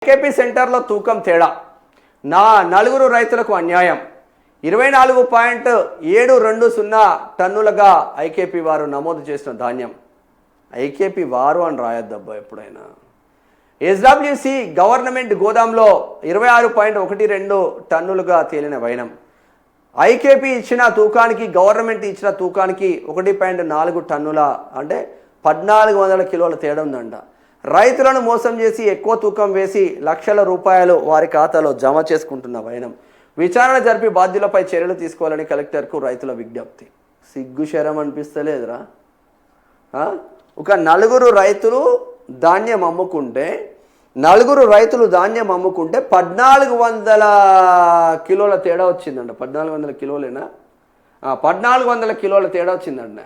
IKP సెంటర్లో తూకం తేడా నలుగురు రైతులకు అన్యాయం 24.720 టన్నులుగా ఐకేపీ వారు నమోదు చేసిన ధాన్యం. ఐకేపీ వారు అని రాయొద్దబ్బా ఎప్పుడైనా. ఎస్డబ్ల్యూసి గవర్నమెంట్ గోదాంలో 26.12 టన్నులుగా తేలిన వైనం. ఐకేపీ ఇచ్చిన తూకానికి గవర్నమెంట్ ఇచ్చిన తూకానికి 1.4 టన్నుల అంటే 1400 కిలోల తేడా ఉందంట. రైతులను మోసం చేసి ఎక్కువ తూకం వేసి లక్షల రూపాయలు వారి ఖాతాలో జమ చేసుకుంటున్న వైనం. విచారణ జరిపి బాధ్యులపై చర్యలు తీసుకోవాలని కలెక్టర్కు రైతుల విజ్ఞప్తి. సిగ్గు శరం అనిపిస్తలేదురా? ఒక నలుగురు రైతులు ధాన్యం అమ్ముకుంటే 1400 కిలోల తేడా వచ్చిందంట. 1400 కిలోలేనా? 1400 కిలోల తేడా వచ్చిందంట.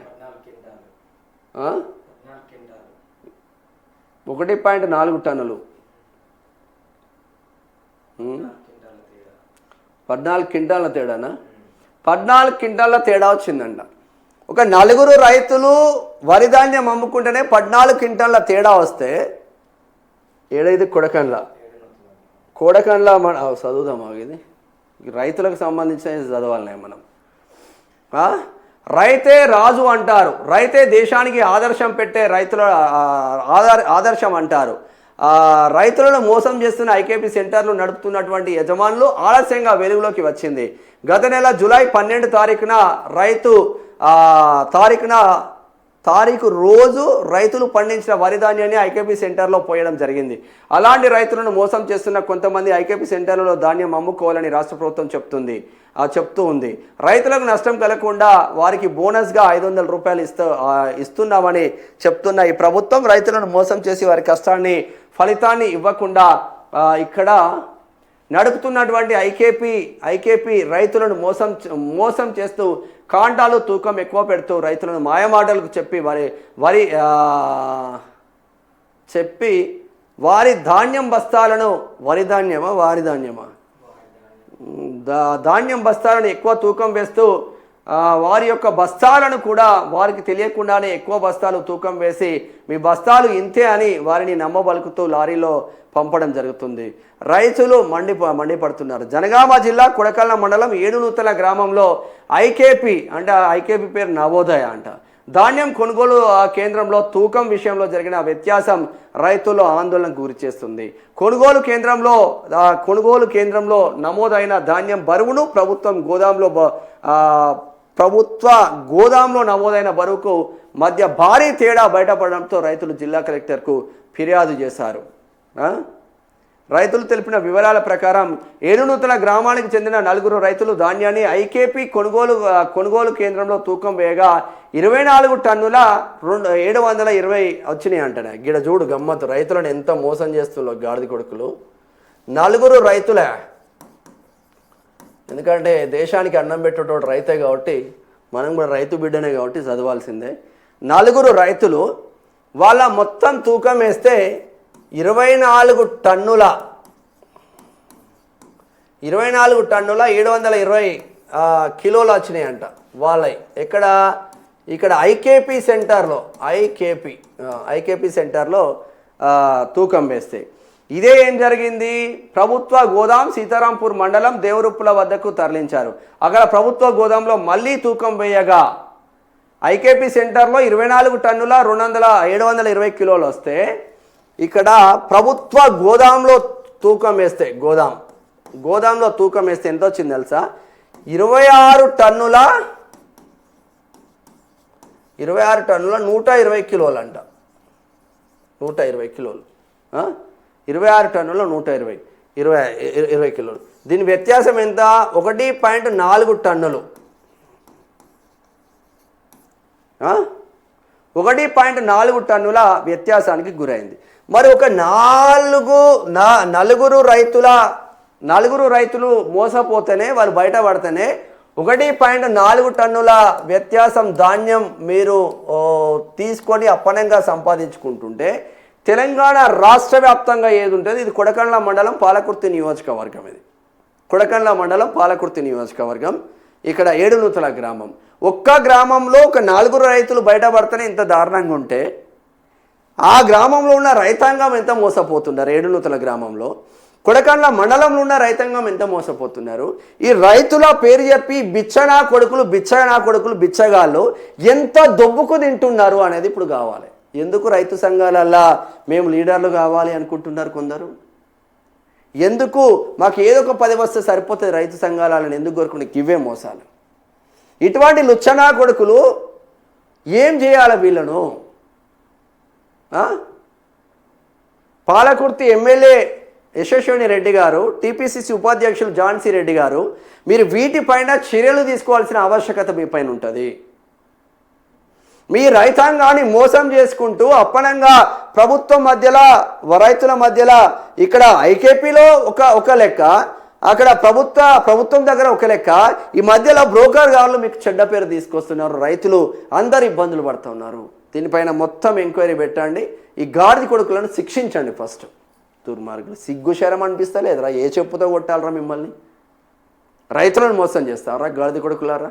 1.4 టన్నులు 14 క్వింటాల తేడానా? 14 క్వింటాల తేడా వచ్చిందంట. ఒక నలుగురు రైతులు వరి ధాన్యం అమ్ముకుంటేనే 14 క్వింటాల తేడా వస్తే ఏడైదు కొడకండ్ల మన చదువుదామా? ఇది రైతులకు సంబంధించిన చదవాలనే మనం. రైతే రాజు అంటారు, రైతే దేశానికి ఆదర్శం పెట్టే రైతుల ఆదర్శం అంటారు. రైతులను మోసం చేస్తున్న ఐకేపీ సెంటర్లు నడుపుతున్నటువంటి యజమానులు ఆలస్యంగా వెలుగులోకి వచ్చింది. గత నెల జూలై 12 తారీఖు రోజు రైతులు పండించిన వరి ధాన్యాన్ని ఐకేపీ సెంటర్లో పోయడం జరిగింది. అలాంటి రైతులను మోసం చేస్తున్న కొంతమంది ఐకేపీ సెంటర్లలో ధాన్యం అమ్ముకోవాలని రాష్ట్ర ప్రభుత్వం చెప్తూ ఉంది. రైతులకు నష్టం కలగకుండా వారికి బోనస్గా 500 రూపాయలు ఇస్తున్నామని చెప్తున్న ఈ ప్రభుత్వం రైతులను మోసం చేసి వారి కష్టాన్ని ఫలితాన్ని ఇవ్వకుండా ఇక్కడ నడుపుతున్నటువంటి ఐకేపీ రైతులను మోసం చేస్తూ కాంటాలు తూకం ఎక్కువ పెడుతూ రైతులను మాయమాటలకు చెప్పి వారి ధాన్యం బస్తాలను ధాన్యం బస్తాలను ఎక్కువ తూకం వేస్తూ వారి యొక్క బస్తాలను కూడా వారికి తెలియకుండానే ఎక్కువ బస్తాలు తూకం వేసి మీ బస్తాలు ఇంతే అని వారిని నమ్మబలుకుతూ లారీలో పంపడం జరుగుతుంది. రైతులు మండిపడుతున్నారు. జనగామ జిల్లా కొడకళ్ళ మండలం ఏడునూతల గ్రామంలో ఐకేపీ పేరు నవోదయ అంట ధాన్యం కొనుగోలు కేంద్రంలో తూకం విషయంలో జరిగిన వ్యత్యాసం రైతుల్లో ఆందోళనకు గురి చేస్తుంది. కొనుగోలు కేంద్రంలో నమోదైన ధాన్యం బరువును ప్రభుత్వ గోదాంలో నమోదైన బరువుకు మధ్య భారీ తేడా బయటపడడంతో రైతులు జిల్లా కలెక్టర్కు ఫిర్యాదు చేశారు. రైతులు తెలిపిన వివరాల ప్రకారం ఏడునూతల గ్రామానికి చెందిన 9 రైతులు ధాన్యాన్ని ఐకేపీ కొనుగోలు కేంద్రంలో తూకం వేయగా 24 టన్నుల 720 వచ్చినాయి అంటనే. గిడ చూడు గమ్మత్తు, రైతులను ఎంత మోసం చేస్తున్నారు గాడిద కొడుకులు. 9 రైతులే, ఎందుకంటే దేశానికి అన్నం పెట్టేటోడు రైతే కాబట్టి మనం కూడా రైతు బిడ్డనే కాబట్టి చదవాల్సిందే. 9 రైతులు వాళ్ళ మొత్తం తూకం వేస్తే 24 టన్నుల 720 కిలోలు వచ్చినాయి అంట వాళ్ళవి. ఇక్కడ ఐకేపీ సెంటర్లో తూకం వేస్తే ఇదే ఏం జరిగింది? ప్రభుత్వ గోదాం సీతారాంపూర్ మండలం దేవరుప్పుల వద్దకు తరలించారు. అక్కడ ప్రభుత్వ గోదాంలో మళ్ళీ తూకం వేయగా ఐకేపీ సెంటర్లో 24 టన్నుల 720 కిలోలు వస్తే ఇక్కడ ప్రభుత్వ గోదాంలో తూకం వేస్తే ఎంత వచ్చింది తెలుసా? 26 టన్నుల 120 కిలోలు అంట. 120 కిలోలు 26 టన్నుల 120 కిలోలు. దీని వ్యత్యాసం ఎంత? 1.4 టన్నులు. 1.4 టన్నుల వ్యత్యాసానికి గురైంది. మరి ఒక నలుగురు రైతులు మోసపోతేనే వాళ్ళు బయటపడితేనే 1.4 టన్నుల వ్యత్యాసం ధాన్యం మీరు తీసుకొని అప్పనంగా సంపాదించుకుంటుంటే తెలంగాణ రాష్ట్ర వ్యాప్తంగా ఏది ఉంటుంది? ఇది కొడకండ్ల మండలం పాలకుర్తి నియోజకవర్గం. ఇక్కడ ఏడునూతల గ్రామం. ఒక్క గ్రామంలో ఒక 4 రైతులు బయటపడితేనే ఇంత దారుణంగా ఉంటే ఆ గ్రామంలో ఉన్న రైతాంగం ఎంత మోసపోతున్నారు. ఏడునూతల గ్రామంలో, కొడకండ్ల మండలంలో ఉన్న రైతాంగం ఎంత మోసపోతున్నారు. ఈ రైతుల పేరు చెప్పి బిచ్చనా కొడుకులు బిచ్చగాళ్ళు ఎంత దొబ్బుకు తింటున్నారు అనేది ఇప్పుడు కావాలి. ఎందుకు రైతు సంఘాలల్లా మేము లీడర్లు కావాలి అనుకుంటున్నారు కొందరు. ఎందుకు మాకు ఏదో ఒక 10 వస్తే సరిపోతుంది రైతు సంఘాలను ఎందుకు కోరుకునే ఇవే మోసాలు. ఇటువంటి లుచ్చనా కొడుకులు ఏం చేయాలి వీళ్ళను? పాలకుర్తి ఎమ్మెల్యే యశస్విని రెడ్డి గారు, టీపీసీసీ ఉపాధ్యక్షులు ఝాన్సీ రెడ్డి గారు, మీరు వీటిపైన చర్యలు తీసుకోవాల్సిన ఆవశ్యకత మీ పైన ఉంటుంది. మీ రైతాంగాన్ని మోసం చేసుకుంటూ అప్పనంగా ప్రభుత్వం మధ్యలో రైతుల మధ్యలో ఇక్కడ ఐకేపీలో ఒక లెక్క, అక్కడ ప్రభుత్వం దగ్గర ఒక లెక్క, ఈ మధ్యలో బ్రోకర్ గారు మీకు చెడ్డ పేరు తీసుకొస్తున్నారు. రైతులు అందరు ఇబ్బందులు పడుతున్నారు. దీనిపైన మొత్తం ఎంక్వైరీ పెట్టండి. ఈ గాడిద కొడుకులను శిక్షించండి ఫస్ట్. దుర్మార్గులు సిగ్గు శరం అనిపిస్తలేదురా? ఏ చెప్పుతో కొట్టాలరా మిమ్మల్ని? రైతులను మోసం చేస్తారా గాడిద కొడుకులారా?